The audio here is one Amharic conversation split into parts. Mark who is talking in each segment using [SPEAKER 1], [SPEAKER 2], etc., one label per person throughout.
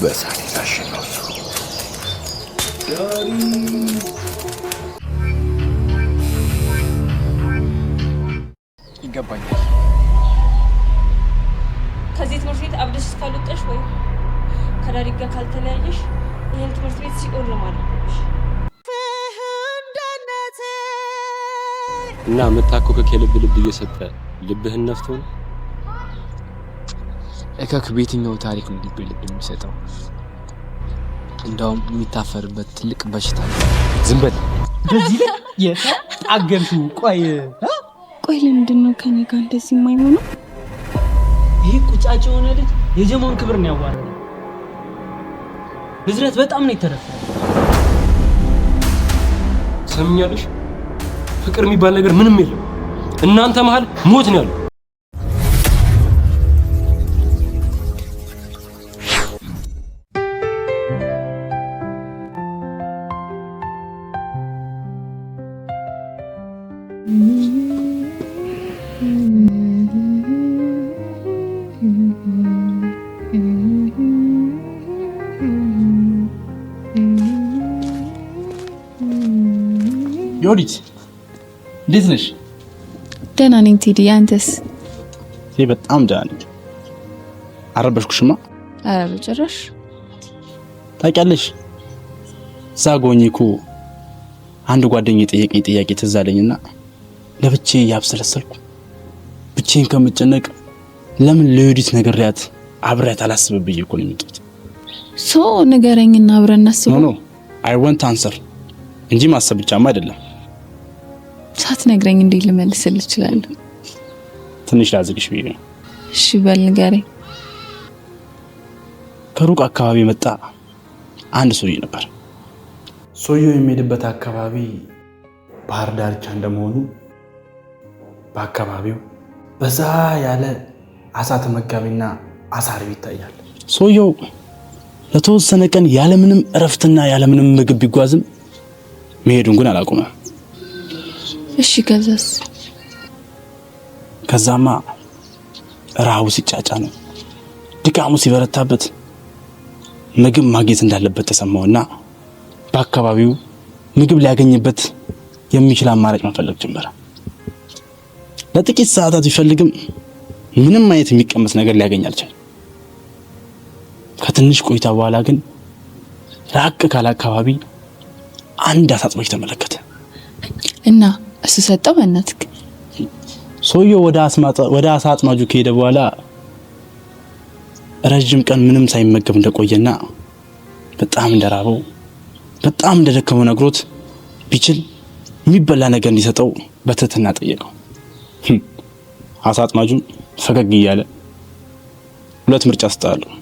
[SPEAKER 1] በእሳት የታሸ ነው እሱ።
[SPEAKER 2] ይገባኛል።
[SPEAKER 3] ከዚህ ትምህርት ቤት አብደሽ እስካልወጣሽ ወይ ከዳሪ ጋር ካልተለያየሽ ይህን ትምህርት ቤት ሲኦል ነው ማለት ነው።
[SPEAKER 4] እና መታኮከክ የልብ ልብ እየሰጠ ልብህን ነፍቶ ነው።
[SPEAKER 2] እከክ በየትኛው ታሪክ ነው ልብ ልብ የሚሰጠው? እንደውም የሚታፈርበት ትልቅ በሽታ ነው።
[SPEAKER 4] ዝም በል።
[SPEAKER 5] በዚህ ላይ የታገልኩ
[SPEAKER 6] ቆይ ለምንድን ነው ከኔ ጋር እንደዚህ የማይሆነው?
[SPEAKER 5] ይህ ቁጫጭ የሆነ ልጅ የጀማውን ክብር ነው ያዋረደው። ብዝረት በጣም ነው የተረፈው።
[SPEAKER 4] ሰምኛለሽ? ፍቅር የሚባል ነገር ምንም የለም። እናንተ መሃል ሞት ነው ያለው።
[SPEAKER 7] ዮዲት እንዴት ነሽ?
[SPEAKER 6] ደህና ነኝ ቴዲ፣ አንተስ?
[SPEAKER 7] በጣም ደህና ነኝ። አረበሽኩሽማ?
[SPEAKER 6] ኧረ በጭራሽ።
[SPEAKER 7] ታውቂያለሽ ዛጎኝ እኮ አንድ ጓደኛዬ የጠየቀኝ ጥያቄ ትዝ አለኝና ለብቻዬ ያብሰለሰልኩ ብቻዬን ከምጨነቅ ለምን ለዮዲት ነግሬያት አብሬያት አላስብም ብዬ እኮ ነው የመጣሁት።
[SPEAKER 6] ንገረኝና አብረን እናስበው።
[SPEAKER 7] ኖ አይ ዋንት አንሰር እንጂ ማሰብ ብቻማ አይደለም።
[SPEAKER 6] ሳትነግረኝ እንዴት ልመልስልህ እችላለሁ?
[SPEAKER 7] ትንሽ ላዝግሽ ብዬ ነው።
[SPEAKER 6] እሺ በል ንገረኝ።
[SPEAKER 7] ከሩቅ አካባቢ መጣ አንድ ሰውዬ ነበር። ሰውዬው የሚሄድበት አካባቢ ባህር ዳርቻ እንደመሆኑ በአካባቢው በዛ ያለ አሳ ተመጋቢና አሳ አርቢ ይታያል። ሰውዬው ለተወሰነ ቀን ያለምንም እረፍትና ያለምንም ምግብ ቢጓዝም መሄዱን ግን አላቆመም።
[SPEAKER 6] እሺ ከዛስ?
[SPEAKER 7] ከዛማ ረሃቡ ሲጫጫ ነው ድካሙ ሲበረታበት ምግብ ማግኘት እንዳለበት ተሰማውና በአካባቢው ምግብ ሊያገኝበት የሚችል አማራጭ መፈለግ ጀመረ። ለጥቂት ሰዓታት ቢፈልግም ምንም አይነት የሚቀመስ ነገር ሊያገኝ አልቻለም። ከትንሽ ቆይታ በኋላ ግን ራቅ ካለ አካባቢ አንድ አሳ አጥማጅ ተመለከተ
[SPEAKER 6] እና እሱ ሰጠው በእናትህ።
[SPEAKER 7] ሰውየው ወደ አሳ አጥማጁ ከሄደ በኋላ ረጅም ቀን ምንም ሳይመገብ እንደቆየና በጣም እንደራበው በጣም እንደደከመው ነግሮት ቢችል የሚበላ ነገር እንዲሰጠው በትህትና ጠየቀው። አሳ አጥማጁም ፈገግ እያለ ሁለት ምርጫ ሰጠው።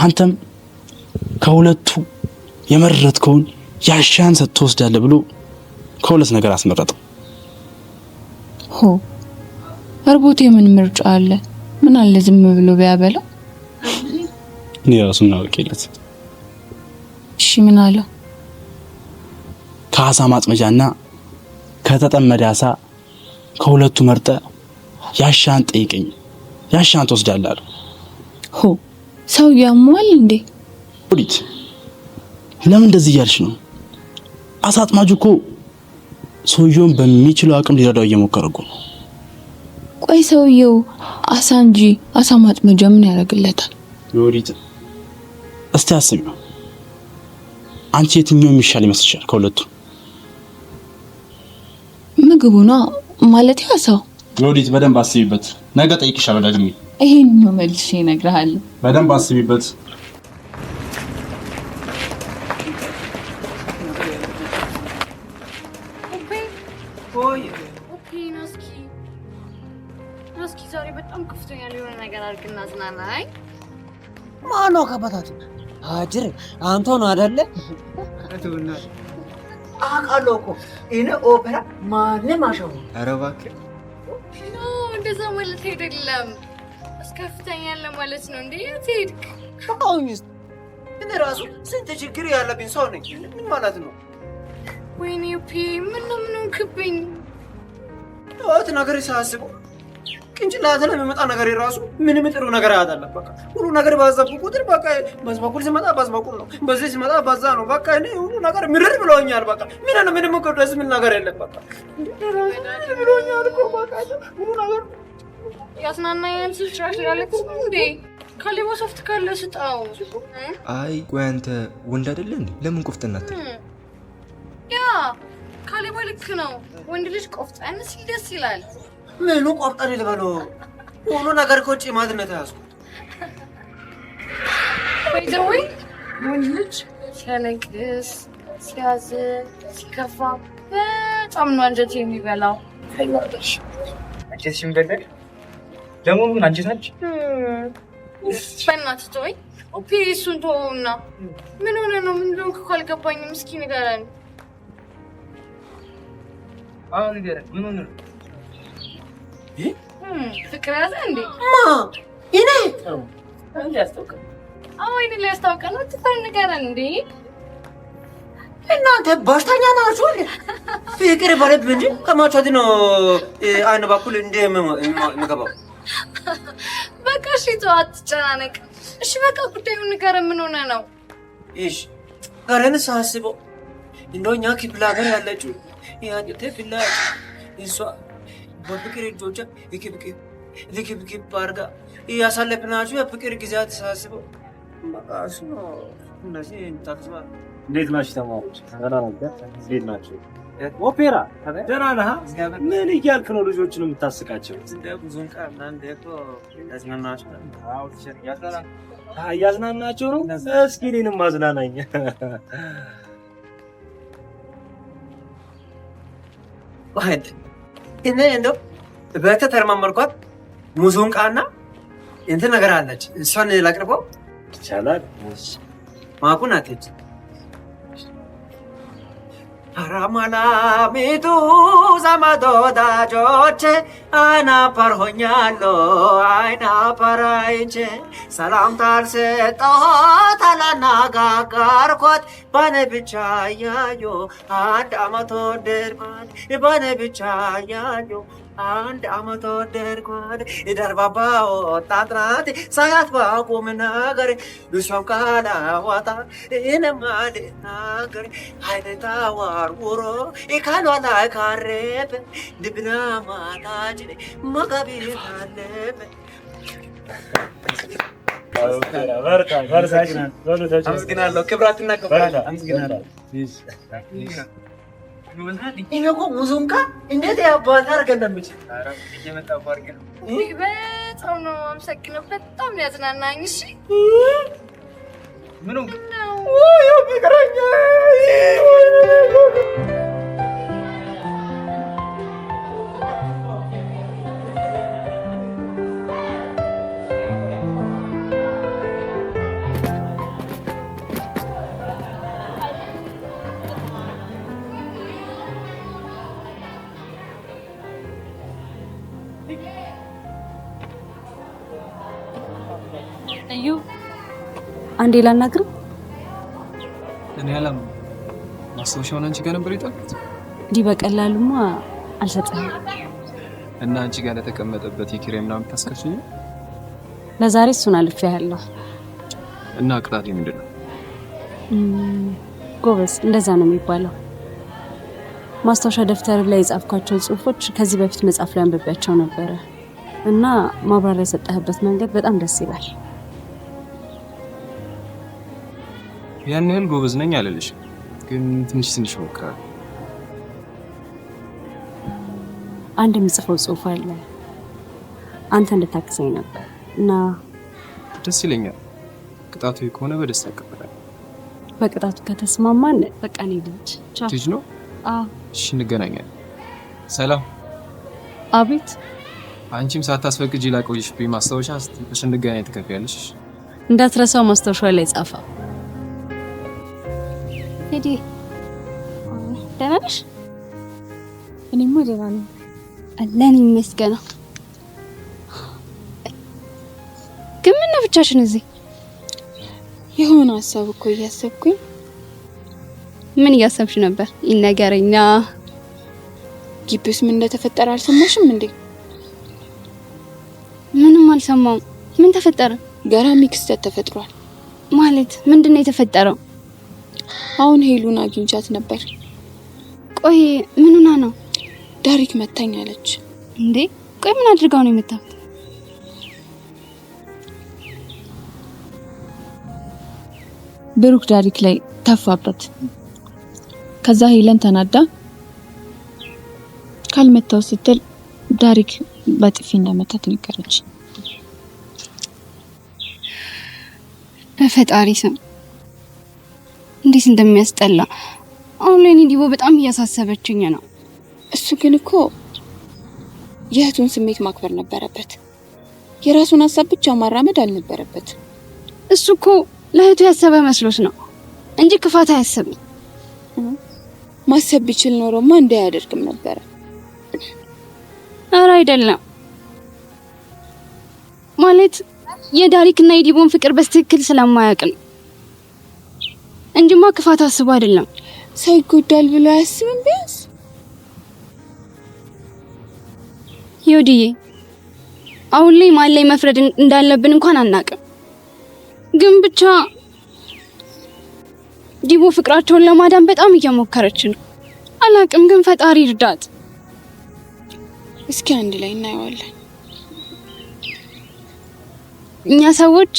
[SPEAKER 7] አንተም ከሁለቱ የመረጥከውን ያሻን ሰጥቶ ወስዳለህ ብሎ ከሁለት ነገር አስመረጠው።
[SPEAKER 6] እርቦት የምን ምርጫ አለ? ምን አለ ዝም ብሎ ቢያበላው?
[SPEAKER 7] ራሱን አውቄለት።
[SPEAKER 6] እሺ ምን አለው?
[SPEAKER 7] ከአሳ ማጥመጃና ከተጠመደ አሳ ከሁለቱ መርጠ ያሻን ጠይቀኝ፣ ያሻን ትወስዳለህ አለው።
[SPEAKER 6] ሰው ያሟል እንዴ?
[SPEAKER 7] ዮዲት ለምን እንደዚህ እያልሽ ነው? አሳ አጥማጁ እኮ ሰውየውን በሚችለው አቅም ሊረዳው እየሞከረ እኮ ነው።
[SPEAKER 6] ቆይ ሰውየው አሳ እንጂ አሳ ማጥመጃ ምን ያደርግለታል?
[SPEAKER 7] ዮዲት እስቲ አስቢው። አንቺ የትኛው የሚሻል ይመስልሻል ከሁለቱ?
[SPEAKER 6] ምግቡና ማለት አሳው።
[SPEAKER 7] ዮዲት በደንብ አስቢበት። ነገ ጠይቅሻለሁ ደግሜ።
[SPEAKER 6] ይሄን ነው መልሼ እነግርሃለሁ።
[SPEAKER 7] በደንብ አስቢበት።
[SPEAKER 8] እስኪ ዛሬ በጣም ከፍቶኛል። የሆነ ነገር አድርግና ዝናናይ።
[SPEAKER 5] ማነው ከበታት? አጅሬ አንተ ነው አይደለ? አውቃለሁ እኮ እኔ ኦፔራ ማንም አሸው።
[SPEAKER 2] ኧረ እባክህ
[SPEAKER 8] ኖ እንደዛ ማለት አይደለም። እስከፍተኛል ማለት ነው እንዴ? ትሄድክ
[SPEAKER 5] ሻውኝስ እኔ ራሱ ስንት ችግር ያለብኝ ሰው ነኝ። ምን ማለት ነው?
[SPEAKER 8] ወይኔ ፒ ምን ነው ክብኝ
[SPEAKER 5] ወጥ ነገር ሳስበው ቅንጭላት ላይ የሚመጣ ነገር የራሱ ምንም ጥሩ ነገር አይደለም። በቃ ሁሉ ነገር ባዛብ ቁጥር በቃ በዛ በኩል ሲመጣ ባዛ በኩል ነው፣ በዚህ ሲመጣ ባዛ ነው። በቃ እኔ ሁሉ ነገር ምርር ብሎኛል። በቃ ምንም እኮ ደስ የሚል ነገር የለም። በቃ ብሎኛል እኮ በቃ ሁሉ ነገር
[SPEAKER 8] ያስናናኛል። ስልቻሽ ያለች እንዴ ካሌቦ ሶፍት ካለ ስጣው።
[SPEAKER 1] አይ ቆይ አንተ ወንድ አይደለ እንዴ? ለምን ቆፍጠናት?
[SPEAKER 8] ያ ካሌቦ ልክ ነው። ወንድ ልጅ ቆፍጠን ሲል ደስ ይላል።
[SPEAKER 5] ምኑ ቆፍጠን ልበሎ? ሁሉ ነገር እኮ ጭማትነት ያዙ።
[SPEAKER 8] ወይ ወንድ ልጅ ሲያለቅስ፣ ሲያዝን፣ ሲከፋ በጣም ነው አንጀት የሚበላው።
[SPEAKER 9] አይወርደሽ አንቺስ ይምደለል ደግሞ ምን አንቺ ታች
[SPEAKER 8] በእናትህ ተወኝ። ኦፔሱን ተወውና ምን ሆነ ነው? ምን እንደሆንክ እኮ አልገባኝም። እስኪ ንገረን።
[SPEAKER 9] አሁን ንገረን። ምን ሆነ ነው?
[SPEAKER 8] ፍቅር ያዘ እንዴ?
[SPEAKER 5] እኔ
[SPEAKER 9] አንቺ ያስተውቀው
[SPEAKER 8] አሁን ሊያስታውቀን ነው። ትፈር ንገረን እንዴ።
[SPEAKER 5] እናንተ በሽተኛ ናችሁ እንዴ? ፍቅር ባለብ እንጂ ከማቻት ነው አይነ በኩል እንደ የምገባው።
[SPEAKER 8] በቃ እሺ ተው፣ አትጨናነቅ። እሺ በቃ ጉዳዩን ንገረን። ምን ሆነ ነው?
[SPEAKER 5] እሺ ጋረን ሳስበው እንደኛ ክፍለ ሀገር ያለችው ያንተ ፍላ እሷ በፍቅር እጆቿ ልክብክብ አድርጋ እያሳለፍናችሁ የፍቅር ጊዜያት ሳስበው በቃ እሱ ነው እንደዚህ ታክስባ።
[SPEAKER 4] እንዴት ናችሁ ተማሪዎች? እንዴት ናችሁ? ኦፔራ ደህና ነህ? ምን እያልክ ነው ልጆችን የምታስቃቸው?
[SPEAKER 5] ብዙን ቃል እናንተ እኮ ያዝናናቸው።
[SPEAKER 4] እያዝናናቸው ነው? እስኪ እኔንም አዝናናኝ።
[SPEAKER 5] እኔ እንደው በተተረማመርኳት ሙዚቃና እንትን ነገር አለች። እሷን ላቅርበው
[SPEAKER 4] ይቻላል?
[SPEAKER 5] ማኩን አትች አራማላሚቱ ዘመዶ ዳጆቼ አይናፋር ሆኛለሁ አይናፋር አይቼ ሰላምታ አልሰጠኋት አላነጋገርኳት በኔ ብቻ እያዩ አንድ ዓመት ወደድኳት በኔ ብቻ እያዩ አንድ ዓመት ወደድኳት ደርባባ ወጣት ናት ሳያት ባቁም ነገር እሷም ካላዋጣ እኔም አልናገር ኃይል ተወርውሮ ካሏ ላይ ካረፈ ልብና ማታች መቃብር አለፈ። አመስግናለሁ። ክብራትና ክብራት አመስግናለሁ። ይሄ እኮ ሙዚቃ እንዴት ያባታ አርገለምች እየመጣው አርገ
[SPEAKER 8] በጣም ነው አመሰግናለሁ። በጣም ነው ያዝናናኝ። እሺ
[SPEAKER 9] ምኑ
[SPEAKER 8] ነው
[SPEAKER 5] ወይ ፍቅረኛ
[SPEAKER 10] እዩ አንዴ ላናግር።
[SPEAKER 2] እኔ አላም ማስታወሻውን አንቺ ጋር ነበር የጣልኩት።
[SPEAKER 10] እንዲህ በቀላሉማ አልሰጠህም።
[SPEAKER 2] እና አንቺ ጋር ለተቀመጠበት የኪራይ ምናምን ታስከፍኝ።
[SPEAKER 10] ለዛሬ እሱን አልፌያለሁ።
[SPEAKER 2] እና ቅጣቴ ምንድን ነው?
[SPEAKER 10] ጎበዝ፣ እንደዛ ነው የሚባለው። ማስታወሻ ደፍተር ላይ የጻፍኳቸው ጽሁፎች ከዚህ በፊት መጽሐፍ ላይ አንብቤያቸው ነበረ እና ማብራሪያ የሰጠህበት መንገድ በጣም ደስ ይላል።
[SPEAKER 2] ያን ያህል ጎበዝ ነኝ አልልሽም፣ ግን ትንሽ ሞክራለሁ።
[SPEAKER 10] አንድ የምጽፈው ጽሁፍ አለ አንተ እንድታግዘኝ ነበር እና
[SPEAKER 2] ደስ ይለኛል። ቅጣቱ ከሆነ በደስታ እቀበላለሁ።
[SPEAKER 10] በቅጣቱ ከተስማማን በቃ እኔ ልጅ
[SPEAKER 2] ነው። እሺ እንገናኛለን። ሰላም።
[SPEAKER 10] አቤት።
[SPEAKER 2] አንቺም ሳታስፈቅጂ ላቆይሽብኝ ማስታወሻ ስትልሽ እንገናኝ ትከፍያለሽ።
[SPEAKER 10] እንዳትረሳው ማስታወሻ ላይ ጻፋ። ሄዲ ደህና ነሽ?
[SPEAKER 6] እኔማ ደህና ነኝ
[SPEAKER 10] አለን ይመስገን። ግን ምን ነው ብቻሽን እዚህ?
[SPEAKER 6] የሆነ ሀሳብ እኮ እያሰብኩኝ።
[SPEAKER 10] ምን እያሰብሽ ነበር? ይነገረኛ።
[SPEAKER 6] ግቢውስ ምን እንደተፈጠረ አልሰማሽም እንዴ?
[SPEAKER 8] ምንም አልሰማውም። ምን ተፈጠረ?
[SPEAKER 6] ገራሚ ክስተት ተፈጥሯል።
[SPEAKER 8] ማለት ምንድነው የተፈጠረው?
[SPEAKER 6] አሁን ሄሉን አግኝቻት ነበር።
[SPEAKER 8] ቆይ ምን ሆና ነው?
[SPEAKER 6] ዳሪክ መታኝ አለች።
[SPEAKER 8] እንዴ ቆይ ምን አድርጋው ነው የመታት?
[SPEAKER 6] ብሩክ ዳሪክ ላይ ተፋበት። ከዛ ሄለን ተናዳ ካልመታው ስትል ዳሪክ በጥፊ እንደመታት ነገረች።
[SPEAKER 8] በፈጣሪ ስም እንዴት እንደሚያስጠላ። አሁን ላይ ዲቦ በጣም እያሳሰበችኝ ነው።
[SPEAKER 6] እሱ ግን እኮ የእህቱን ስሜት ማክበር ነበረበት። የራሱን ሀሳብ ብቻ ማራመድ አልነበረበት።
[SPEAKER 8] እሱ እኮ ለእህቱ ያሰበ መስሎት ነው እንጂ ክፋት አያስብም።
[SPEAKER 6] ማሰብ ቢችል ኖሮማ እንዳያደርግም ነበር።
[SPEAKER 8] ኧረ አይደለም ማለት የዳሪክና የዲቦን ፍቅር በትክክል ስለማያውቅ ነው እንጂማ ክፋት አስቦ አይደለም።
[SPEAKER 6] ሰው ይጎዳል ብሎ አያስብም። ቢያንስ
[SPEAKER 8] ይወድዬ አሁን ላይ ማን ላይ መፍረድ እንዳለብን እንኳን አናውቅም። ግን ብቻ ዲቦ ፍቅራቸውን ለማዳን በጣም እየሞከረች ነው። አላውቅም ግን ፈጣሪ ይርዳት።
[SPEAKER 6] እስኪ አንድ ላይ እናየዋለን።
[SPEAKER 8] እኛ ሰዎች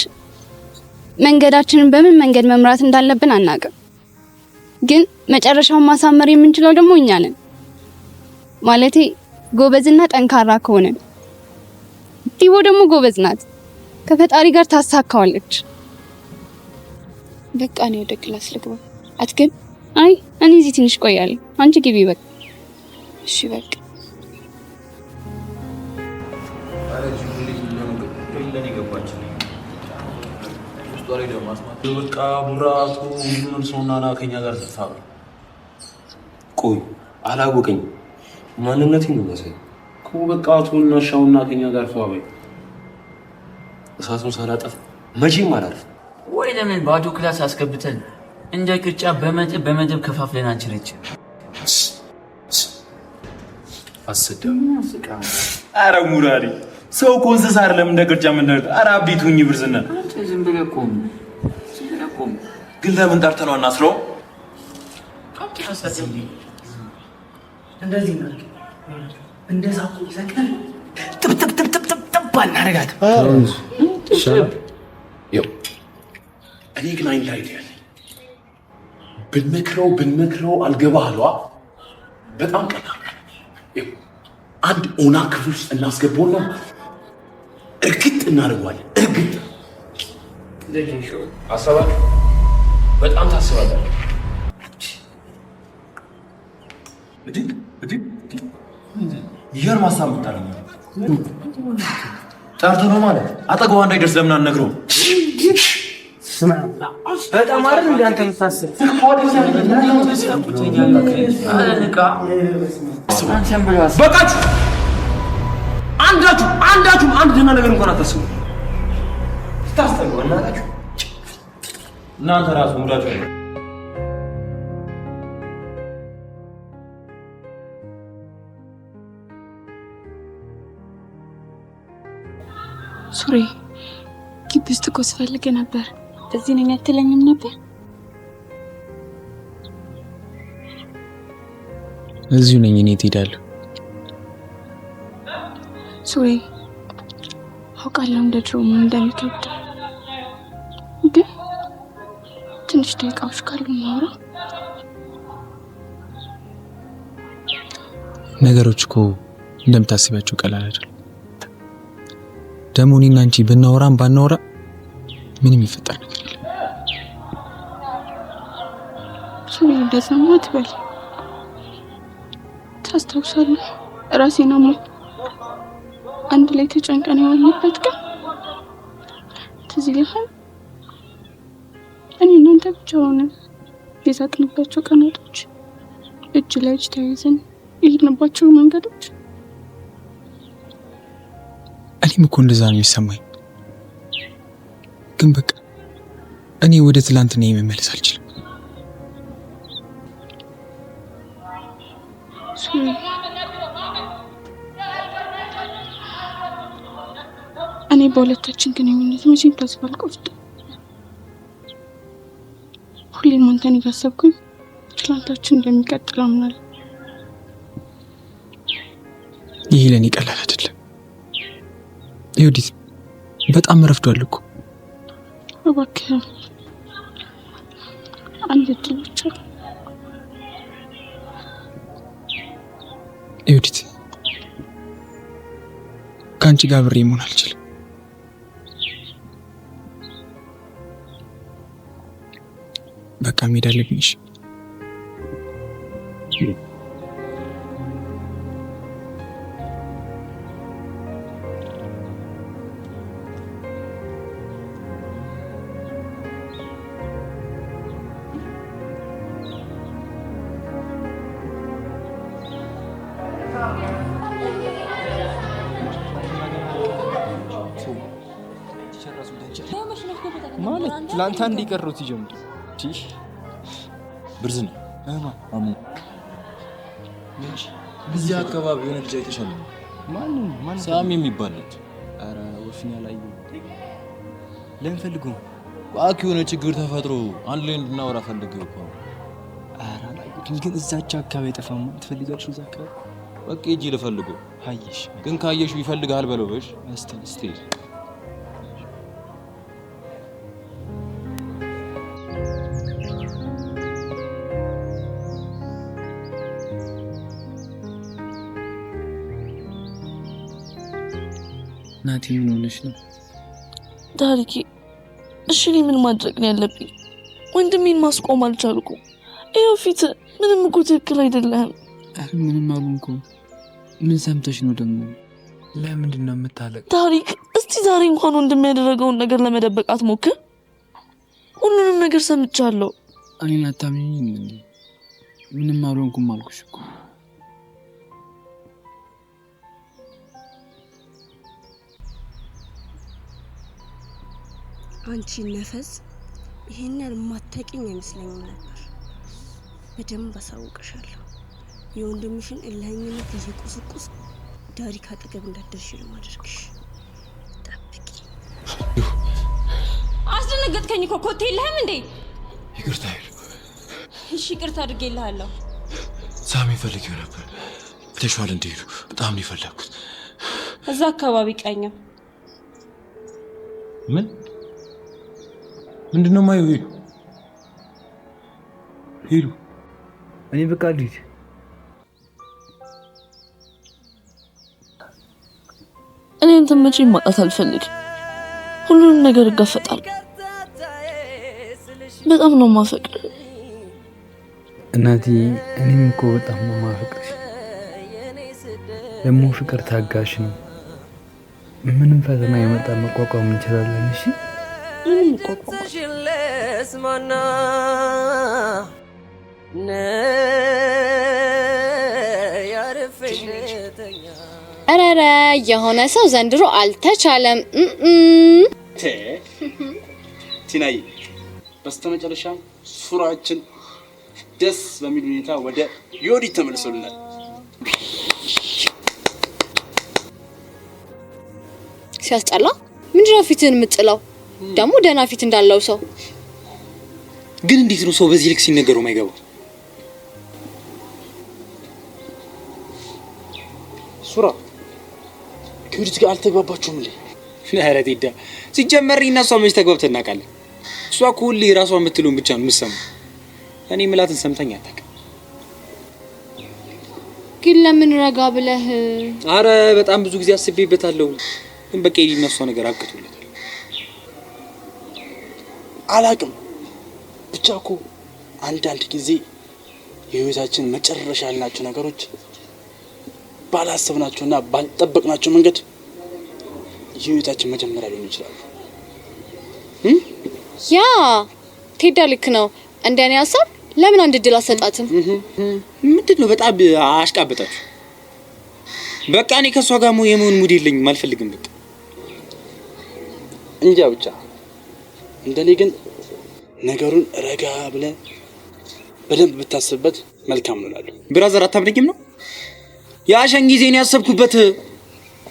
[SPEAKER 8] መንገዳችንን በምን መንገድ መምራት እንዳለብን አናውቅም። ግን መጨረሻውን ማሳመር የምንችለው ደግሞ እኛ ነን። ማለቴ ጎበዝና ጠንካራ ከሆነ። ዲቦ ደግሞ ጎበዝ ናት። ከፈጣሪ ጋር ታሳካዋለች።
[SPEAKER 6] በቃ ነው ወደ ክላስ ልግባ። አትገብ?
[SPEAKER 8] አይ እኔ እዚህ ትንሽ ቆያለሁ። አንቺ ግቢ በቃ።
[SPEAKER 6] እሺ በቃ
[SPEAKER 7] በቃ ቡራቱ ምንም ሰውናና ከኛ ጋር ተፋብ።
[SPEAKER 4] ቆይ አላወቀኝ ማንነቴን ነው መሰለኝ
[SPEAKER 7] እኮ በቃ አቱና ሻውና ከኛ ጋር ተፋበይ።
[SPEAKER 4] እሳቱን ሳላጠፍ መቼም አላልፍ።
[SPEAKER 11] ወይ ለምን ባዶ ክላስ አስገብተን እንደ ቅርጫ በመደብ ከፋፍለን አንችልች?
[SPEAKER 7] አሰደም አረ ሙራሪ ሰው እኮ እንስሳ አይደለም እንደ ቅርጫ ምን ነገር። አረ አብዲቱኝ ብርዝና
[SPEAKER 11] ዝም ብለህ ቆም።
[SPEAKER 7] ግን ለምን ጠርተነው እናስረው?
[SPEAKER 11] እንደዚህ ነው እንደዛ እኮ ዘቀን ጥብ አናረጋት።
[SPEAKER 7] እኔ ግን አይንዳ አይደል ብንመክረው አልገባህ አሏ። በጣም ቀላል አንድ ኦና ክፍል ውስጥ እናስገባውና እርግጥ እናደርገዋለን። እርግጥ
[SPEAKER 4] አሰባችሁ በጣም ታስባላችሁ።
[SPEAKER 7] ይሄን ማሳብ ምታረም ጠርተነው ማለት አጠገቧ እንዳይደርስ ለምን አንነግረውም?
[SPEAKER 5] በጣም አይደል እንዴ አንተ የምታስብ
[SPEAKER 4] በቃችሁ። አንዳችሁም አንድ ደህና ነገር እንኳን አታስቡ። ታስተውሉ እናታችሁ እናንተ ራሱ ሙዳችሁ ነው።
[SPEAKER 6] ሱሬ ግቢ ውስጥ እኮ ስፈልግ ነበር። እዚህ ነኝ አትለኝም ነበር?
[SPEAKER 2] እዚሁ ነኝ። እኔ ትሄዳለሁ።
[SPEAKER 6] ሱሬ አውቃለሁ እንደ ድሮ ምን እንደሚከብድ፣ ግን ትንሽ ደቂቃዎች ካሉ ማውራ።
[SPEAKER 2] ነገሮች እኮ እንደምታስቢያቸው ቀላል አይደለም። ደግሞ እኔና አንቺ ብናወራም ባናወራ ምንም ይፈጠር ነገር የለም።
[SPEAKER 6] ሱሬ እንደዛ አትበል። ታስታውሳለህ ራሴን አሞኝ አንድ ላይ ተጨንቀን የዋልንበት ቀን ትዝ ይልሃል? እኔ እናንተ ብቻ ሆነን የሳቅንባቸው ቀናቶች፣ እጅ ለእጅ ተያይዘን የሄድንባቸው መንገዶች።
[SPEAKER 2] እኔም እኮ እንደዛ ነው የሚሰማኝ። ግን በቃ እኔ ወደ ትላንትና መመለስ አልችልም።
[SPEAKER 6] እኔ በሁለታችን ግንኙነት መቼም ተስፋ አልቆርጥም። ሁሌም አንተን እያሰብኩኝ ትላንታችን እንደሚቀጥል አምናለሁ።
[SPEAKER 2] ይሄ ለኔ ቀላል አይደለም ዮዲት፣ በጣም ረፍዷል እኮ።
[SPEAKER 6] እባክህ አንድ እድል ብቻ
[SPEAKER 2] ዮዲት፣ ከአንቺ ጋር አብሬ መሆን አልችልም። በቃ መሄድ አለብኝ። እሺ
[SPEAKER 1] ማለት ትላንት አንድ የቀሩት ይጀምሩ ቲሽ
[SPEAKER 12] ብርዝ ነው አሙ እዚህ አካባቢ የሆነ ልጅ አይተሻል? ማን ሳሚ የሚባል ልጅ?
[SPEAKER 1] ኧረ ወፍኛ ላይ ለምን ፈልገው?
[SPEAKER 12] እባክህ የሆነ ችግር ተፈጥሮ አንድ ላይ እንድናወራ ፈልገው እኮ።
[SPEAKER 1] ኧረ ግን እዛች አካባቢ አይጠፋም። ትፈልጋለሽ? እዛ አካባቢ
[SPEAKER 12] በቃ ሂጂ ልፈልገው።
[SPEAKER 1] አየሽ
[SPEAKER 12] ግን ካየሽ ይፈልጋል በለው። እሺ
[SPEAKER 1] እስቲ
[SPEAKER 2] ናቲ ምን ሆነሽ ነው?
[SPEAKER 13] ታሪኬ እሺ እኔ ምን ማድረግ ነው ያለብኝ? ወንድሜን ማስቆም አልቻልኩም። ይኸው ፊት ምንም እኮ ትክክል አይደለም።
[SPEAKER 2] አረ ምንም አልሆንኩም። ምን ሰምተሽ ነው ደግሞ? ለምንድን ነው የምታለቅ?
[SPEAKER 13] ታሪክ እስቲ ዛሬ እንኳን ወንድሜ ያደረገውን ነገር ለመደበቅ አትሞክር። ሁሉንም ነገር ሰምቻለሁ።
[SPEAKER 2] እኔን አታምኚኝም እንዴ? ምንም አልሆንኩም አልኩሽ እኮ።
[SPEAKER 14] አንቺ ነፈስ ይሄን ያልማታውቂኝ አይመስለኝም ነበር። በደንብ አሳውቅሻለሁ። የወንድምሽን እልህኝነት እየቁስቁስ ዳሪክ አጠገብ እንዳትደርሺ ነው ማድረግሽ። ጠብቂ።
[SPEAKER 3] አስደነገጥከኝ እኮ። ኮቴ የለህም እንዴ?
[SPEAKER 12] ይቅርታ ይሉ።
[SPEAKER 3] እሺ ይቅርታ አድርጌልሃለሁ።
[SPEAKER 12] ሳሚ ፈልጌው ነበር። ተሽዋል እንዲሉ በጣም ነው የፈለኩት።
[SPEAKER 3] እዛ አካባቢ ቀኝም
[SPEAKER 12] ምንድነው ማየው? ሄዱ
[SPEAKER 1] እኔ በቃ ልሂድ።
[SPEAKER 13] እኔ አንተን መቼም ማጣት አልፈልግም። ሁሉንም ነገር እጋፈጣለሁ። በጣም ነው የማፈቅር
[SPEAKER 1] እናቴ። እኔም እኮ በጣም ነው የማፈቅርሽ። ደግሞ ፍቅር ታጋሽ ነው። ምንም ፈተና የመጣ መቋቋም እንችላለን። እሺ
[SPEAKER 13] ምንም ቆቆ
[SPEAKER 5] ለስማና ያረፈሽተኛ
[SPEAKER 8] አራራ የሆነ ሰው ዘንድሮ አልተቻለም።
[SPEAKER 7] ቲናይ በስተመጨረሻ ሱራችን ደስ በሚል ሁኔታ ወደ ዮዲት ተመልሶልናል።
[SPEAKER 8] ሲያስጠላ ምንድነው ፊትን የምትጥለው? ደግሞ ደህና ፊት እንዳለው ሰው
[SPEAKER 11] ግን እንዴት ነው ሰው በዚህ ልክ ሲነገረው ማይገባው?
[SPEAKER 7] ሱራ ከዮዲት ጋር አልተግባባችሁም እንዴ?
[SPEAKER 11] ኧረ ቴዳ ሲጀመር እና እሷ መች ተግባብተን እናውቃለን? እሷ እኮ ሁሌ ራሷ የምትለውን ብቻ ነው የምትሰማው። እኔ ምላትን ሰምተኝ አታውቅም።
[SPEAKER 8] ግን ለምን ረጋ ብለህ?
[SPEAKER 11] አረ በጣም ብዙ ጊዜ አስቤበታለሁ። ግን በቃ የኔ እና እሷ ነገር አብቅቶለታል።
[SPEAKER 7] አላውቅም ብቻ እኮ አንዳንድ ጊዜ የህይወታችን መጨረሻ ያልናቸው ነገሮች ባላሰብናቸውና ባልጠበቅናቸው መንገድ የህይወታችን መጀመሪያ ሊሆን ይችላል።
[SPEAKER 8] ያ ቴዳ ልክ ነው። እንደኔ ሀሳብ ለምን አንድ እድል አሰጣትም?
[SPEAKER 11] ምንድነው በጣም አሽቃበጣችሁ። በቃ እኔ ከሷ ጋር የመሆን ሙድ የለኝም፣ አልፈልግም። በቃ
[SPEAKER 7] እንጃ ብቻ እንደኔ ግን ነገሩን ረጋ ብለህ በደንብ ብታስብበት መልካም ነው እላለሁ።
[SPEAKER 11] ብራዘር አታምነኝም ነው? የአሸን ጊዜ ነው ያሰብኩበት።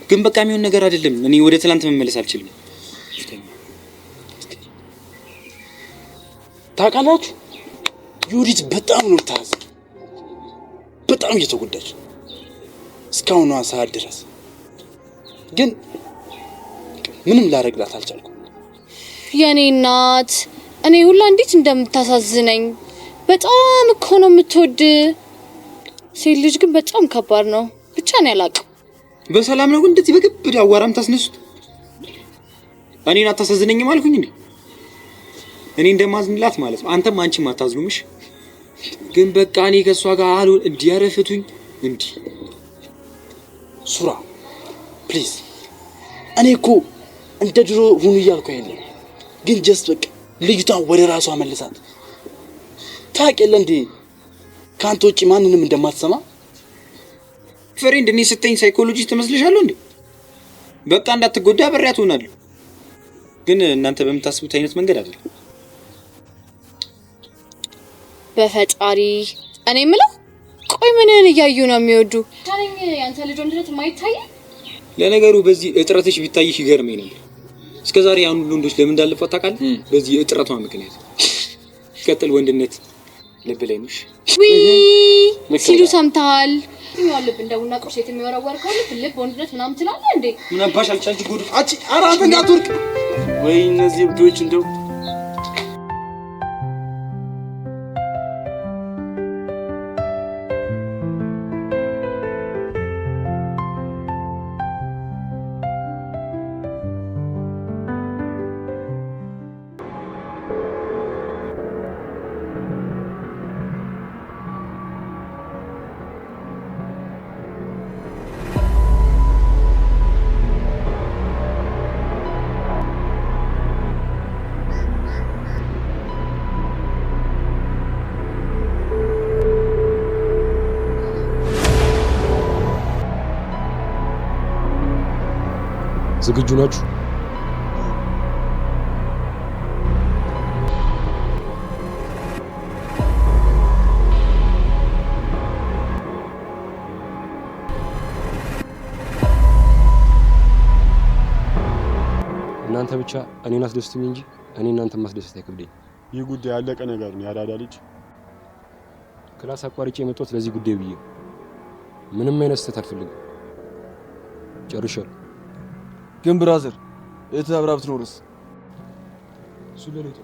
[SPEAKER 11] ግን በቃ የሚሆን ነገር አይደለም። እኔ ወደ ትላንት መመለስ አልችልም።
[SPEAKER 7] ታውቃላችሁ ዩዲት በጣም ነው ታዝ በጣም እየተጎዳች እስካሁን ሰዓት ድረስ ግን ምንም ላረግላት አልቻልኩም።
[SPEAKER 6] የኔ እናት እኔ ሁላ እንዴት እንደምታሳዝነኝ በጣም እኮ ነው የምትወድ። ሴት ልጅ ግን በጣም ከባድ ነው። ብቻ ነው ያላቀው።
[SPEAKER 11] በሰላም ነው ግን እንደዚህ በግብድ አዋራም ታስነሱት። እኔን አታሳዝነኝም አልኩኝ እንዴ? እኔ እንደማዝንላት ማለት ነው። አንተም አንቺም አታዝኑምሽ። ግን በቃ እኔ ከሷ ጋር አልሆን እንዲያረፍቱኝ እንዲ
[SPEAKER 7] ሱራ ፕሊዝ። እኔ እኮ እንደ ድሮ ሁኑ እያልኩ አይደለም፣ ግን ጀስት በቃ ልጅቷን ወደ ራሷ መልሳት። ታውቂያለህ እንዴ ካንተ ውጪ ማንንም እንደማትሰማ።
[SPEAKER 11] ፍሬንድ እኔ ስተኝ ሳይኮሎጂስት ትመስልሻለሁ እንዴ? በቃ እንዳትጎዳ በሪያት ሆናለሁ። ግን እናንተ በምታስቡት አይነት መንገድ አይደለም።
[SPEAKER 6] በፈጣሪ እኔ የምለው ቆይ ምንን እያዩ ነው የሚወዱ? ታነኝ ያንተ ልጅ ወንድነት የማይታይ
[SPEAKER 11] ለነገሩ በዚህ እጥረትሽ ቢታይሽ ይገርመኝ ነበር። እስከዛሬ ያን ሁሉ ወንዶች ለምን እንዳለፈው ታውቃለህ? በዚህ እጥረቷ ምክንያት። ቀጥል ወንድነት ልብ ላይ ነሽ
[SPEAKER 6] ሲሉ ሰምተሃል? ይኸው ልብ እንደውና ቁርስ የሚወራወር ከሆነ ልብ ወንድነት ምናምን ትላለህ እንዴ?
[SPEAKER 11] ምን አባሽ አልቻልሽ ጉድ
[SPEAKER 7] አቺ አራንተ እንዳትወርቅ ወይ እነዚህ ብዶች እንደው
[SPEAKER 15] ዝግጁ ናችሁ? እናንተ ብቻ እኔን አስደስቱኝ እንጂ እኔ እናንተን ማስደሰት አይከብደኝ።
[SPEAKER 16] ይህ ጉዳይ ያለቀ ነገር ነው። ያዳዳ ልጅ
[SPEAKER 15] ክላስ አቋርጬ የመጣሁት ለዚህ ጉዳይ ብዬ ምንም አይነት ስህተት አልፈልግም። ጨርሻለሁ።
[SPEAKER 16] ግን ብራዘር እህትህ አብራ ብትኖርስ?
[SPEAKER 15] እሱ ለሌቱ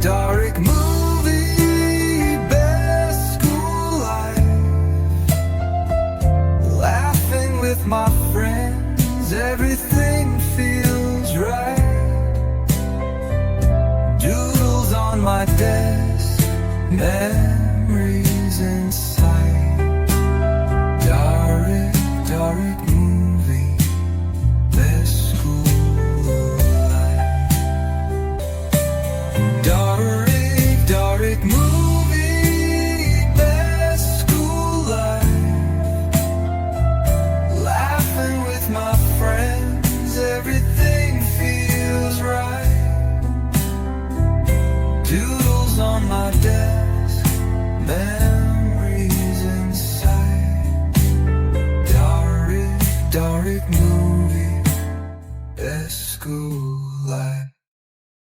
[SPEAKER 17] Doric movie, best school life. Laughing with my friends, everything feels right. Doodles on my desk, memories inside. Doric movie, best school life. Doric movie, best school life. Laughing with my friends, everything feels right. Doodles on my desk, memories inside. Doric movie, best school life.